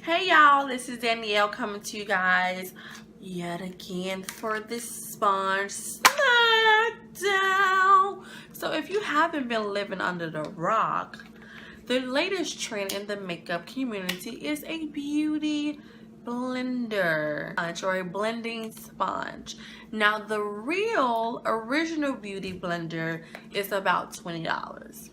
Hey y'all, this is Danielle coming to you guys yet again for this sponge Smackdown. So if you haven't been living under the rock, the latest trend in the makeup community is a beauty blender or a blending sponge. Now the real original beauty blender is about $20.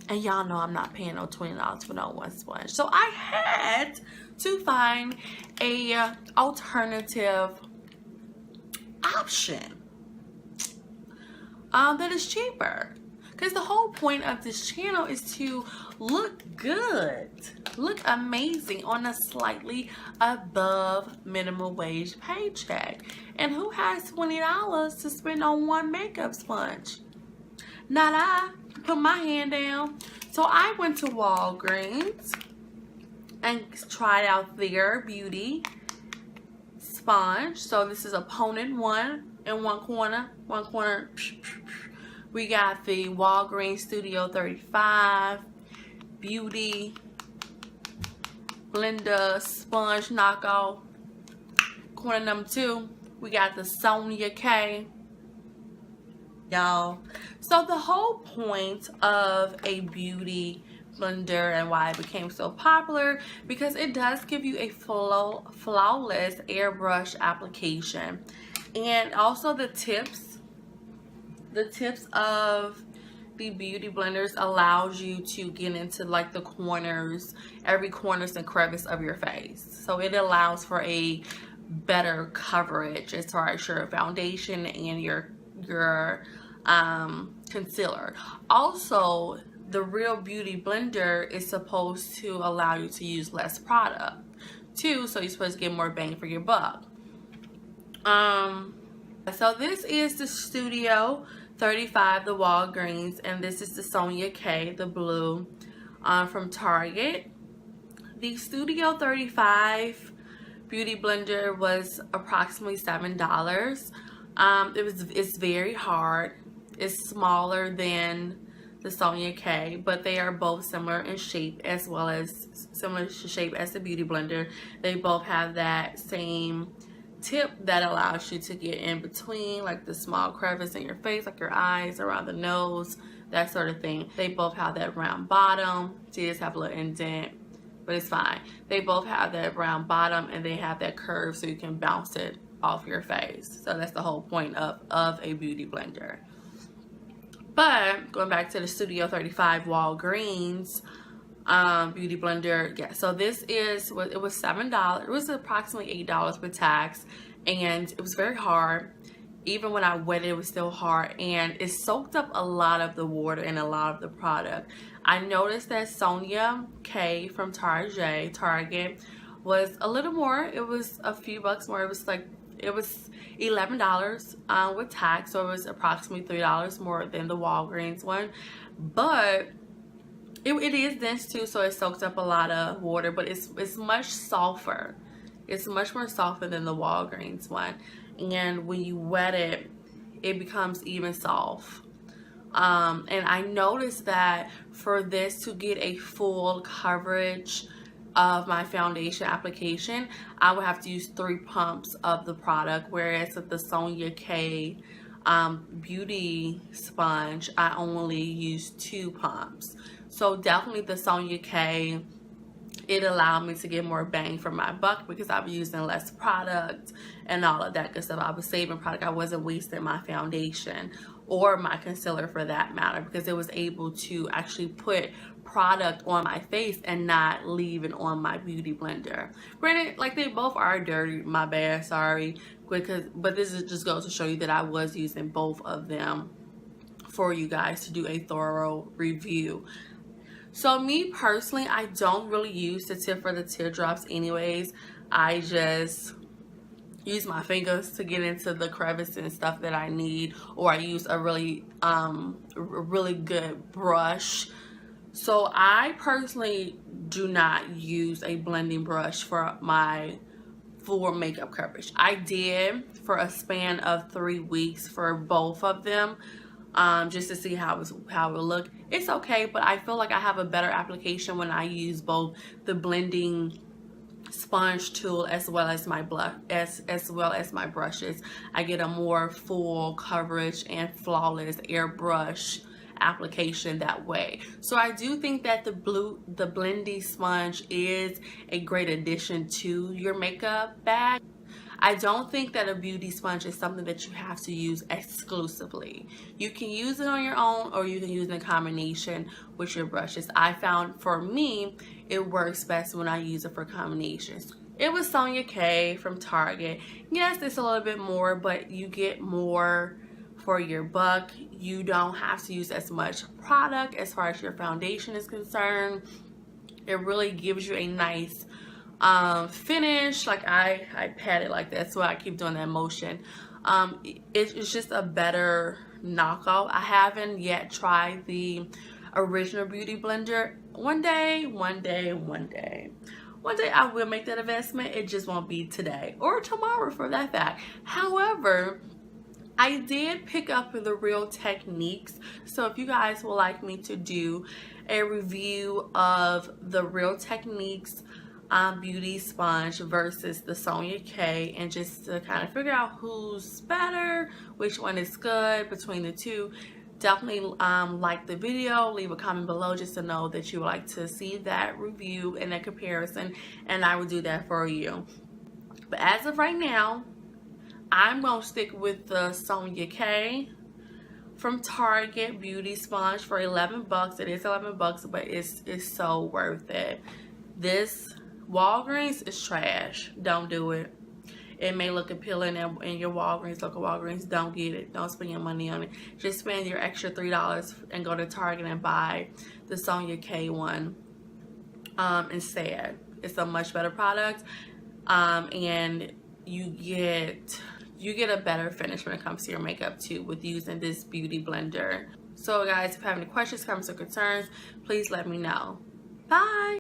And y'all know I'm not paying no $20 for no one sponge. So I had to find a alternative option that is cheaper. Because the whole point of this channel is to look good, look amazing on a slightly above minimum wage paycheck. And who has $20 to spend on one makeup sponge? Not I. Put my hand down. So I went to Walgreens and tried out their beauty sponge. So this is opponent one in one corner. We got the Walgreens Studio 35 Beauty Blender Sponge Knockoff. Corner number 2, we got the Sonia K. Y'all, so the whole point of a beauty blender and why it became so popular, because it does give you a flawless airbrush application. And also the tips of the beauty blenders allows you to get into like the corners, every corners and crevice of your face. So it allows for a better coverage as far as your foundation and your concealer. Also, the real beauty blender is supposed to allow you to use less product too, so you're supposed to get more bang for your buck. So this is the Studio 35, the Walgreens, and this is the Sonia K, the blue, from Target. The Studio 35 beauty blender was approximately $7. It's very hard. It's smaller than the Sonia K, but they are both similar in shape as well as similar shape as the beauty blender. They both have that same tip that allows you to get in between, like the small crevice in your face, like your eyes, around the nose, that sort of thing. They both have that round bottom. See, just have a little indent, but it's fine. They both have that round bottom and they have that curve so you can bounce it off your face. So that's the whole point of a beauty blender. But going back to the Studio 35 Walgreens beauty blender, yeah, so this is what it was $7. It was approximately $8 with tax, and it was very hard. Even when I wet it, it was still hard, and it soaked up a lot of the water and a lot of the product. I noticed that Sonia K from Target was a little more. It was a few bucks more. It was $11 with tax, so it was approximately $3 more than the Walgreens one. But it is dense too, so it soaks up a lot of water, but it's much softer. It's much more softer than the Walgreens one. And when you wet it, it becomes even soft. And I noticed that for this to get a full coverage of my foundation application, I would have to use 3 pumps of the product, whereas with the Sonia K beauty sponge, I only use 2 pumps. So definitely the Sonia K, it allowed me to get more bang for my buck because I was using less product and all of that good stuff. I was saving product. I wasn't wasting my foundation or my concealer for that matter, because it was able to actually put product on my face and not leave it on my beauty blender. Granted, like, they both are dirty, my bad, sorry, but this is just goes to show you that I was using both of them for you guys to do a thorough review. So me personally, I don't really use the tip for the teardrops anyways. I just use my fingers to get into the crevice and stuff that I need, or I use a really good brush. So I personally do not use a blending brush for my full makeup coverage. I did for a span of 3 weeks for both of them, just to see how it would look. It's okay, but I feel like I have a better application when I use both the blending sponge tool as well as my my brushes. I get a more full coverage and flawless airbrush application that way. So I do think that the blendy sponge is a great addition to your makeup bag. I don't think that a beauty sponge is something that you have to use exclusively. You can use it on your own, or you can use it in combination with your brushes. I found for me, it works best when I use it for combinations. It was Sonia K from Target. Yes, it's a little bit more, but you get more for your buck. You don't have to use as much product as far as your foundation is concerned. It really gives you a nice finish. Like I pat it like that, so I keep doing that motion. It's just a better knockoff. I haven't yet tried the original beauty blender. One day I will make that investment. It just won't be today or tomorrow for that fact. However, I did pick up the Real Techniques, so if you guys would like me to do a review of the Real Techniques beauty sponge versus the Sonia K, and just to kind of figure out who's better, which one is good between the two, definitely like the video, leave a comment below just to know that you would like to see that review and that comparison, and I will do that for you. But as of right now, I'm gonna stick with the Sonia K from Target beauty sponge for 11 bucks. It is 11 bucks, but it's so worth it. This Walgreens is trash. Don't do it. It may look appealing in your Walgreens, local Walgreens. Don't get it. Don't spend your money on it. Just spend your extra $3 and go to Target and buy the Sonia K one instead. It's a much better product, and you get a better finish when it comes to your makeup too with using this beauty blender. So guys, if you have any questions, comments, or concerns, please let me know. Bye.